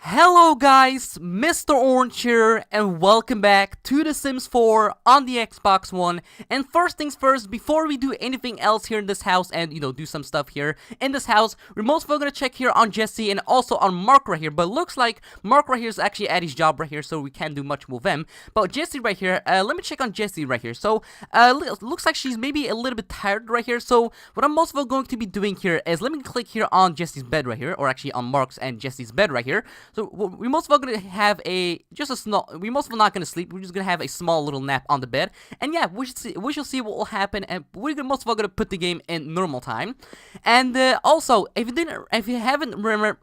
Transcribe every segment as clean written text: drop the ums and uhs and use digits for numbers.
Hello guys, Mr.Orange here, and welcome back to The Sims 4 on the Xbox One. And first things first, before we do anything else here in this house and, do some stuff here in this house, we're most of all gonna check here on Jesse and also on Mark right here. But it looks like Mark right here is actually at his job right here, so we can't do much with him. But Jesse right here, let me check on Jesse right here. So, looks like she's maybe a little bit tired right here. So, what I'm most of all going to be doing here is, let me click here on Jesse's bed right here, or actually on Mark's and Jesse's bed right here. So we most of all gonna have we most of all not gonna sleep. We're just gonna have a small little nap on the bed, and yeah, we shall see what will happen. And we're most of all gonna put the game in normal time. And also, if you haven't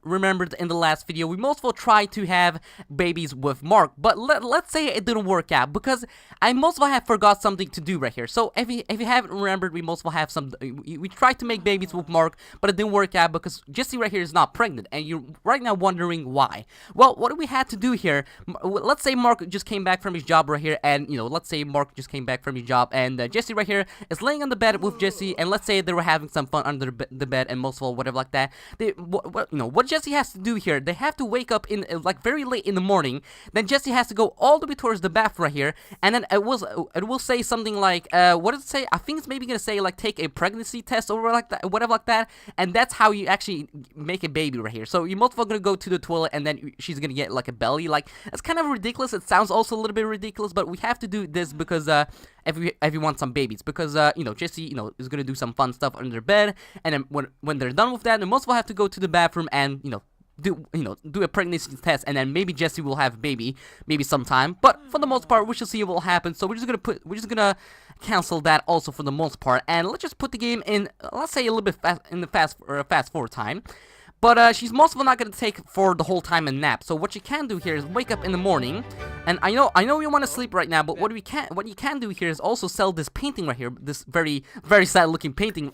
remembered in the last video, we most of all tried to have babies with Mark, but let's say it didn't work out because I most of all have forgot something to do right here. So if you haven't remembered, we most of all have we tried to make babies with Mark, but it didn't work out because Jessie right here is not pregnant, and you're right now wondering why. Well, what we had to do here, let's say Mark just came back from his job right here, and, let's say Mark just came back from his job, and Jesse right here is laying on the bed with Jesse, and let's say they were having some fun under the bed, and most of all, whatever like that. What Jesse has to do here, they have to wake up in, like, very late in the morning, then Jesse has to go all the way towards the bathroom right here, and then it will say something like, what does it say? I think it's maybe gonna say, like, take a pregnancy test or whatever like that, and that's how you actually make a baby right here. So you're most of all gonna go to the toilet, and then she's gonna get like a belly. Like, it's kind of ridiculous. It sounds also a little bit ridiculous, but we have to do this because if we want some babies, because Jesse is gonna do some fun stuff under their bed, and then when they're done with that, then most of all have to go to the bathroom and do a pregnancy test, and then maybe Jesse will have a baby maybe sometime. But for the most part, we shall see what will happen. So we're just gonna cancel that also for the most part, and let's just put the game in, let's say, a little bit fast forward time. But she's most of all not gonna take for the whole time a nap. So what you can do here is wake up in the morning, and I know you want to sleep right now, but what you can do here is also sell this painting right here, this very sad looking painting,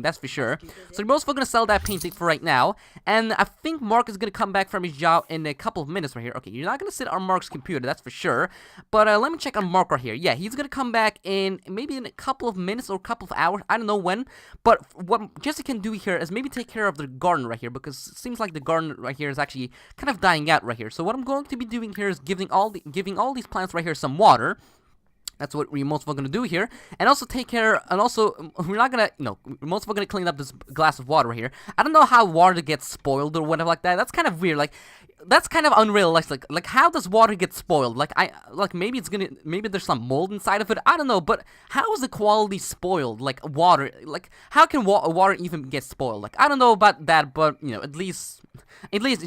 that's for sure. So you're most of all gonna sell that painting for right now, and I think Mark is gonna come back from his job in a couple of minutes right here. Okay, you're not gonna sit on Mark's computer, that's for sure. But let me check on Mark right here. Yeah, he's gonna come back in maybe in a couple of minutes or a couple of hours. I don't know when. But what Jesse can do here is maybe take care of the garden right here, because it seems like the garden right here is actually kind of dying out right here. So what I'm going to be doing here is giving all these plants right here some water. That's what we're most of all gonna do here, and also take care. And also, we're not gonna, we're most of all gonna clean up this glass of water right here. I don't know how water gets spoiled or whatever like that. That's kind of weird. Like, that's kind of unrealistic. Like how does water get spoiled? Like maybe there's some mold inside of it. I don't know. But how is the quality spoiled? Like water. Like how can water even get spoiled? Like I don't know about that. But at least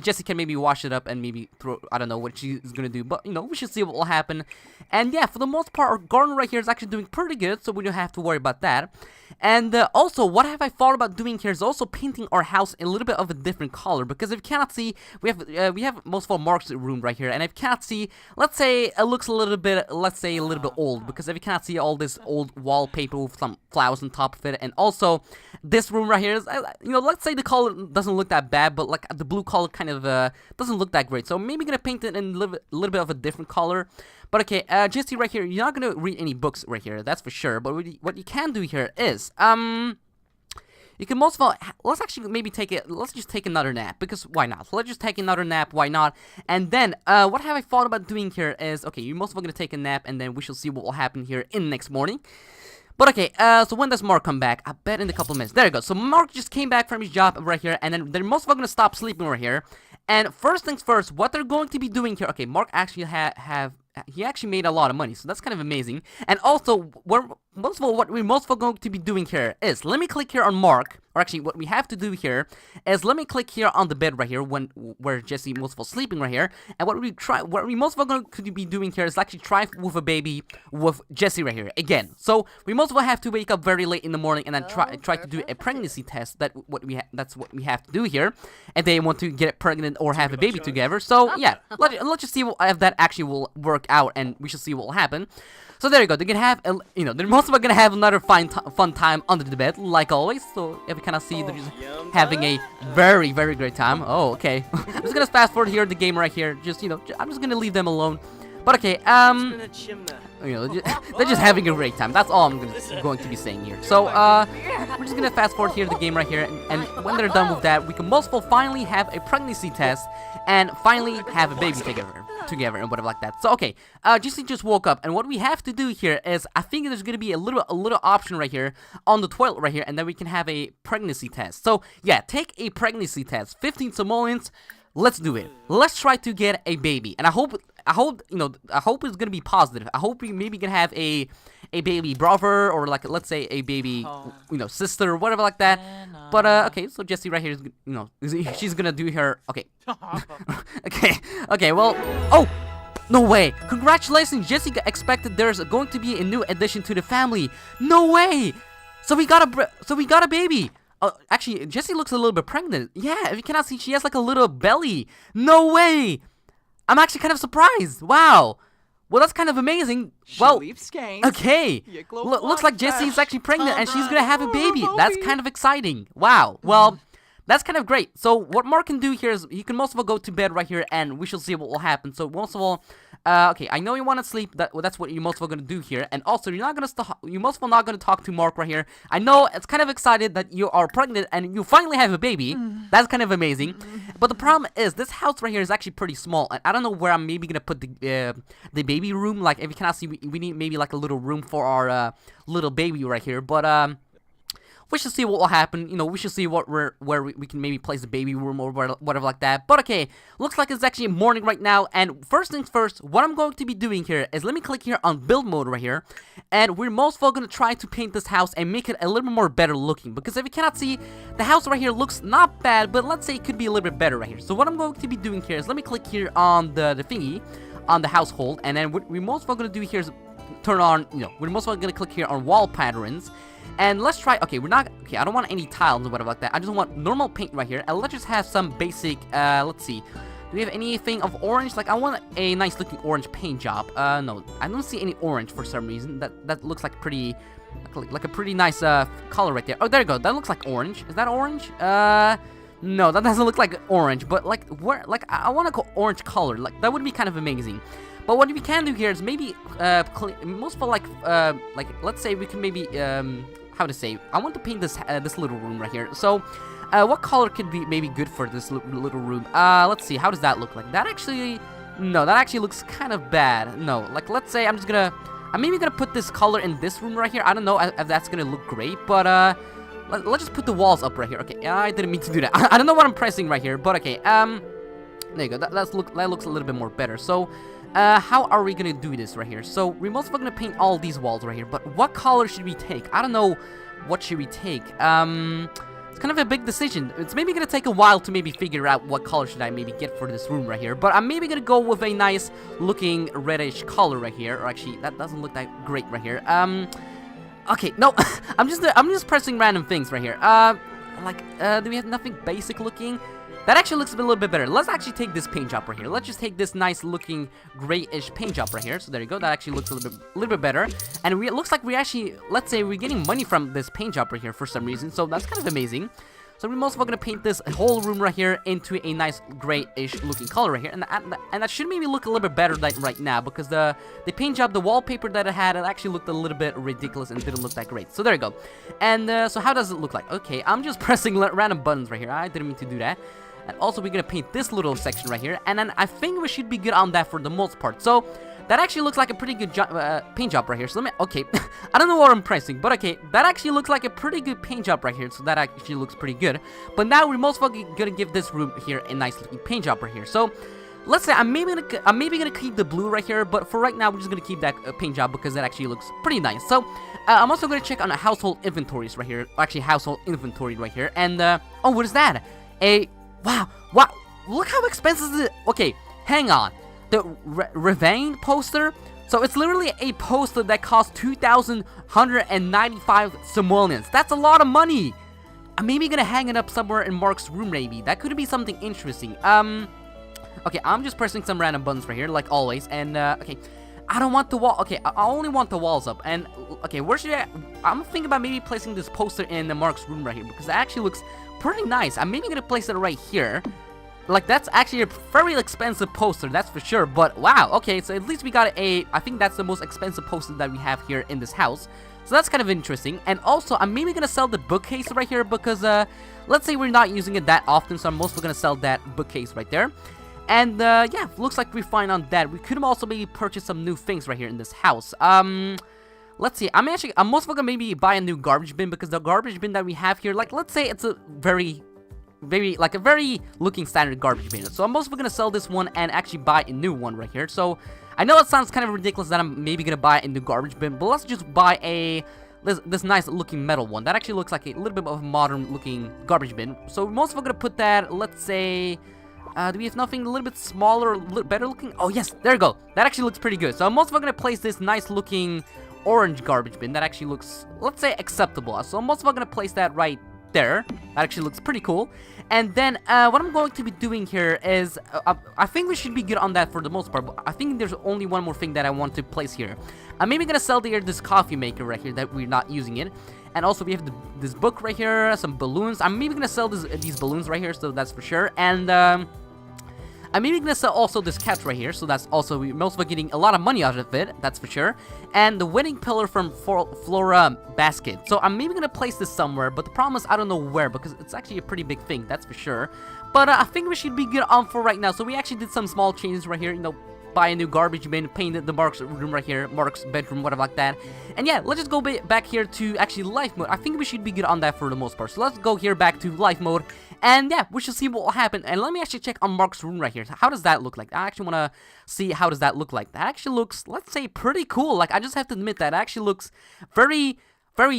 Jesse can maybe wash it up and maybe throw. I don't know what she's gonna do. But we should see what will happen. And yeah, for the most part, our garden right here is actually doing pretty good, so we don't have to worry about that. And also, what have I thought about doing here is also painting our house a little bit of a different color, because if you cannot see, we have most of all Mark's room right here, and if you cannot see, let's say it looks a little bit, old, because if you cannot see all this old wallpaper with some flowers on top of it, and also this room right here is, let's say the color doesn't look that bad, but like the blue color kind of doesn't look that great, so maybe gonna paint it in a little bit of a different color. But okay, Jesse right here, you're not gonna read any books right here, that's for sure. But what you can do here is, you can most of all, let's actually maybe let's just take another nap, because why not? Let's just take another nap, why not? And then, what have I thought about doing here is, okay, you're most of all gonna take a nap, and then we shall see what will happen here in the next morning. But okay, so when does Mark come back? I bet in a couple of minutes. There you go. So Mark just came back from his job right here, and then they're most of all gonna stop sleeping right here. And first things first, what they're going to be doing here, okay, Mark actually he actually made a lot of money, so that's kind of amazing. And also, what we're most of all going to be doing here is, let me click here on Mark, or actually what we have to do here is, let me click here on the bed right here, where Jesse most of all sleeping right here, and what we most of all going to be doing here is actually try with a baby with Jesse right here again. So we most of all have to wake up very late in the morning and then try to do a pregnancy test. That's what we have to do here, and they want to get pregnant or have a baby together. So yeah, let's just see if that actually will work out, and we shall see what will happen. So there you go. They're gonna have, they're most of all gonna have another fun time under the bed, like always. So if you kind of see, they're just having a very great time. Oh, okay. I'm just gonna fast forward here the game right here. Just I'm just gonna leave them alone. But okay, they're just having a great time. That's all I'm going to be saying here. So, we're just gonna fast forward here the game right here, and when they're done with that, we can most of all finally have a pregnancy test and finally have a baby together and whatever like that. So, okay, Jesse just woke up, and what we have to do here is, I think there's gonna be a little option right here on the toilet right here, and then we can have a pregnancy test. So, yeah, take a pregnancy test. 15 simoleons. Let's do it. Let's try to get a baby, and I hope it's gonna be positive. I hope we maybe can have a baby brother, or like, let's say a baby, sister, whatever like that. But okay, so Jessie right here is, she's gonna do her. Okay, okay. Well, oh, no way! Congratulations, Jessie expected there's going to be a new addition to the family. No way! So we got a baby. Actually, Jessie looks a little bit pregnant. Yeah, if you cannot see, she has like a little belly. No way! I'm actually kind of surprised. Wow. Well, that's kind of amazing. Well, okay. Looks like Jessie's actually pregnant and she's gonna have a baby. That's kind of exciting. Wow. Well, that's kind of great. So what Mark can do here is he can most of all go to bed right here, and we shall see what will happen. So most of all, okay, I know you want to sleep. That's what you're most of all gonna do here, and also you're most of all not gonna talk to Mark right here. I know it's kind of excited that you are pregnant and you finally have a baby. That's kind of amazing. But the problem is this house right here is actually pretty small, and I don't know where I'm maybe gonna put the baby room. Like, if you cannot see, we need maybe like a little room for our little baby right here. But we should see what will happen. We should see where we can maybe place the baby room or whatever like that. But okay, looks like it's actually morning right now. And first things first, what I'm going to be doing here is, let me click here on build mode right here. And we're most of all going to try to paint this house and make it a little bit more better looking. Because if you cannot see, the house right here looks not bad, but let's say it could be a little bit better right here. So what I'm going to be doing here is, let me click here on the thingy, on the household. And then what we're most of all going to do here is turn on, we're most of all going to click here on wall patterns. And let's try, okay, I don't want any tiles or whatever like that. I just want normal paint right here. And let's just have some basic, let's see. Do we have anything of orange? Like, I want a nice looking orange paint job. No, I don't see any orange for some reason. That looks like pretty, like a pretty nice, color right there. Oh, there you go. That looks like orange. Is that orange? No, that doesn't look like orange. But I want to go orange color. Like, that would be kind of amazing. But what we can do here is maybe, most of all, like, let's say we can maybe, how to say, I want to paint this little room right here. So, what color could be maybe good for this little room? Let's see, how does that look like? That actually looks kind of bad. No, like, let's say I'm maybe gonna put this color in this room right here. I don't know if that's gonna look great, but let's just put the walls up right here. Okay, I didn't mean to do that. I don't know what I'm pressing right here, but okay. There you go. That looks a little bit more better. So, how are we gonna do this right here? So we're most of all gonna paint all these walls right here, but what color should we take? I don't know. What should we take? It's kind of a big decision. It's maybe gonna take a while to maybe figure out what color should I maybe get for this room right here, but I'm maybe gonna go with a nice looking reddish color right here. Or actually, that doesn't look that great right here. Okay, no, I'm just pressing random things right here. Do we have nothing basic looking? That actually looks a little bit better. Let's actually take this paint job right here. Let's just take this nice looking grayish paint job right here. So there you go. That actually looks a little bit better. And it looks like we actually, let's say we're getting money from this paint job right here for some reason. So that's kind of amazing. So we're most of all going to paint this whole room right here into a nice grayish looking color right here. And that should maybe look a little bit better right now, because the paint job, the wallpaper that it had, it actually looked a little bit ridiculous and didn't look that great. So there you go. And so how does it look like? Okay, I'm just pressing random buttons right here. I didn't mean to do that. And also we're going to paint this little section right here. And then I think we should be good on that for the most part. So that actually looks like a pretty good paint job right here. So let me, okay, I don't know what I'm pressing, but okay, that actually looks like a pretty good paint job right here. So that actually looks pretty good. But now we're most likely gonna give this room here a nice looking paint job right here. So let's say I'm maybe gonna keep the blue right here, but for right now we're just gonna keep that paint job because that actually looks pretty nice. So I'm also gonna check on the household inventories right here. Actually, household inventory right here. And oh, what is that? Wow, look how expensive it is. Okay, hang on. The Ravine poster? So it's literally a poster that costs 2,195 simoleons. That's a lot of money. I'm maybe gonna hang it up somewhere in Mark's room maybe. That could be something interesting. Okay, I'm just pressing some random buttons right here, like always. And, okay, I don't want the wall. Okay, I only want the walls up. And, okay, where should I'm thinking about maybe placing this poster in Mark's room right here, because it actually looks pretty nice. I'm maybe gonna place it right here. like, that's actually a very expensive poster, that's for sure. But wow, okay, so at least we got I think that's the most expensive poster that we have here in this house. So that's kind of interesting. And also, I'm maybe gonna sell the bookcase right here because, let's say we're not using it that often, so I'm mostly gonna sell that bookcase right there. And, yeah, looks like we're fine on that. We could also maybe purchase some new things right here in this house. Let's see, I'm mostly gonna maybe buy a new garbage bin because the garbage bin that we have here, like, let's say it's a very looking standard garbage bin. So I'm mostly gonna sell this one and actually buy a new one right here. So I know it sounds kind of ridiculous that I'm maybe gonna buy a new garbage bin, but let's just buy this nice looking metal one that actually looks like a little bit of a modern looking garbage bin. So we're mostly gonna put that, let's say, do we have nothing a little bit smaller, a little better looking? Oh yes, there we go. That actually looks pretty good. So I'm mostly gonna place this nice looking orange garbage bin that actually looks, let's say, acceptable. So I'm mostly gonna place that right there. That actually looks pretty cool. And then what I'm going to be doing here is I think we should be good on that for the most part, but I think there's only one more thing that I want to place here. I'm maybe gonna sell this coffee maker right here that we're not using it. And also we have this book right here, some balloons. I'm maybe gonna sell these balloons right here, so that's for sure. And I'm maybe gonna sell also this couch right here, so that's also, we're mostly getting a lot of money out of it, that's for sure. And the wedding pillar from Flora basket. So I'm maybe gonna place this somewhere, but the problem is I don't know where, because it's actually a pretty big thing, that's for sure. But I think we should be good on for right now. So we actually did some small changes right here, you know, buy a new garbage bin, painted the Mark's room right here, Mark's bedroom, whatever like that. And yeah, let's just go back here to actually life mode. I think we should be good on that for the most part. So let's go here back to life mode. And yeah, we should see what will happen. And let me actually check on Mark's room right here. How does that look like? I actually want to see how does that look like. That actually looks, let's say, pretty cool. Like, I just have to admit that it actually looks very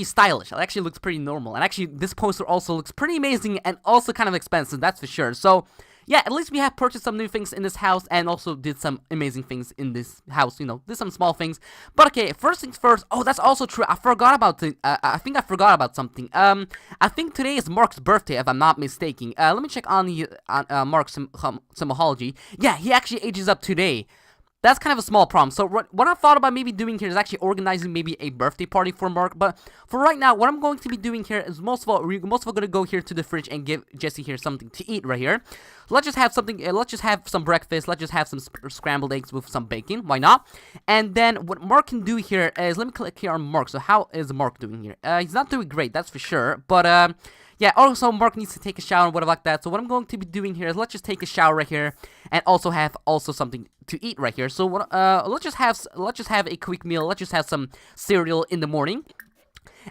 stylish. It actually looks pretty normal. And actually, this poster also looks pretty amazing and also kind of expensive, that's for sure. So yeah, at least we have purchased some new things in this house and also did some amazing things in this house, you know, did some small things. But okay, first things first. Oh, that's also true. I forgot about I think I forgot about something. I think today is Mark's birthday, if I'm not mistaken. Let me check on Mark's symbology. Yeah, he actually ages up today. That's kind of a small problem. So what I thought about maybe doing here is actually organizing maybe a birthday party for Mark. But for right now, what I'm going to be doing here is most of all going to go here to the fridge and give Jesse here something to eat right here. Let's just have something. Let's just have some breakfast. Let's just have some scrambled eggs with some bacon. Why not? And then what Mark can do here is, let me click here on Mark. So how is Mark doing here? He's not doing great, that's for sure. But yeah, also Mark needs to take a shower and whatever like that. So what I'm going to be doing here is let's just take a shower right here and also have something to eat right here. So what let's just have a quick meal. Let's just have some cereal in the morning.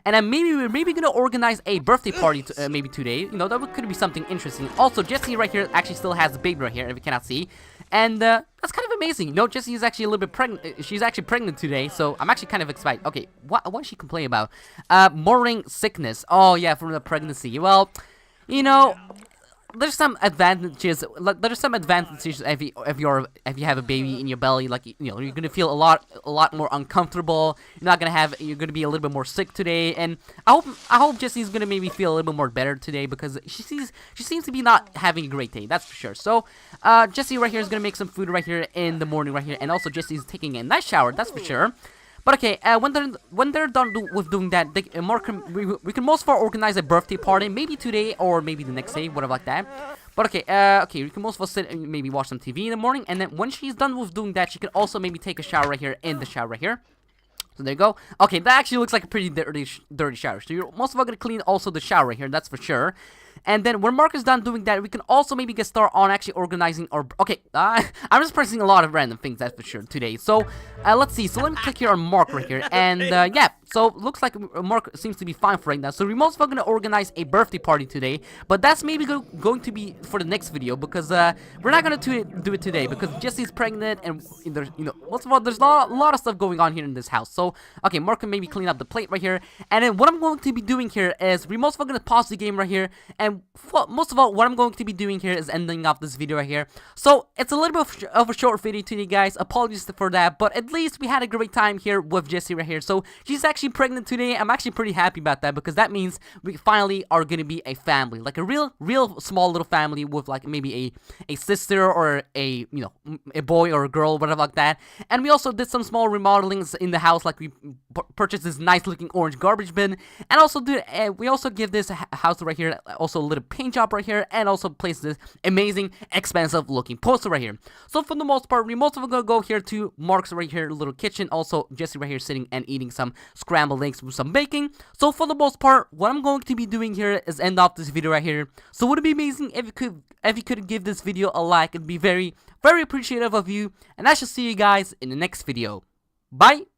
And then we're maybe gonna organize a birthday party maybe today. You know, that could be something interesting. Also, Jessie right here actually still has a baby right here, if you cannot see. And that's kind of amazing. You know, Jessie is actually a little bit pregnant. She's actually pregnant today, so I'm actually kind of excited. Okay, what is she complaining about? Morning sickness. Oh yeah, from the pregnancy. Well, you know, there's some advantages. Like, there's some advantages if you have a baby in your belly. Like, you know, you're gonna feel a lot more uncomfortable. You're gonna be a little bit more sick today. And I hope Jessie's gonna maybe feel a little bit more better today, because she seems to be not having a great day. That's for sure. So Jessie right here is gonna make some food right here in the morning right here, and also Jessie's taking a nice shower. That's for sure. But okay, when they're done with doing that, we can most far organize a birthday party, maybe today or maybe the next day, whatever like that. But okay, we can most far sit and maybe watch some TV in the morning, and then when she's done with doing that, she can also maybe take a shower right here in the shower right here. So there you go. Okay, that actually looks like a pretty dirty shower. So you're most of all gonna clean also the shower right here, that's for sure. And then when Mark is done doing that, we can also maybe get started on actually organizing our... Okay, I'm just pressing a lot of random things, that's for sure, today. So, let's see. So let me click here on Mark right here. And, yeah. So, looks like Mark seems to be fine for right now. So, we're most going to organize a birthday party today. But that's maybe going to be for the next video. Because, we're not going to do it today. Because Jessie's pregnant. And, there's, you know, most of all, there's a lot of stuff going on here in this house. So, okay, Mark can maybe clean up the plate right here. And then what I'm going to be doing here is we're most of all going to pause the game right here. And most of all, what I'm going to be doing here is ending off this video right here. So, it's a little bit of a short video today, guys. Apologies for that. But at least we had a great time here with Jessie right here. So, she's actually pregnant today. I'm actually pretty happy about that, because that means we finally are going to be a family. Like a real small little family with like maybe a sister or a boy or a girl, whatever like that. And we also did some small remodelings in the house. Like we purchased this nice looking orange garbage bin. And also we also give this house right here also also a little paint job right here, and also place this amazing, expensive looking poster right here. So for the most part, we most of them gonna go here to Mark's right here, little kitchen. Also, Jesse right here sitting and eating some scrambled eggs with some bacon. So for the most part, what I'm going to be doing here is end off this video right here. So would it be amazing if you could give this video a like? It'd be very, very appreciative of you. And I shall see you guys in the next video. Bye.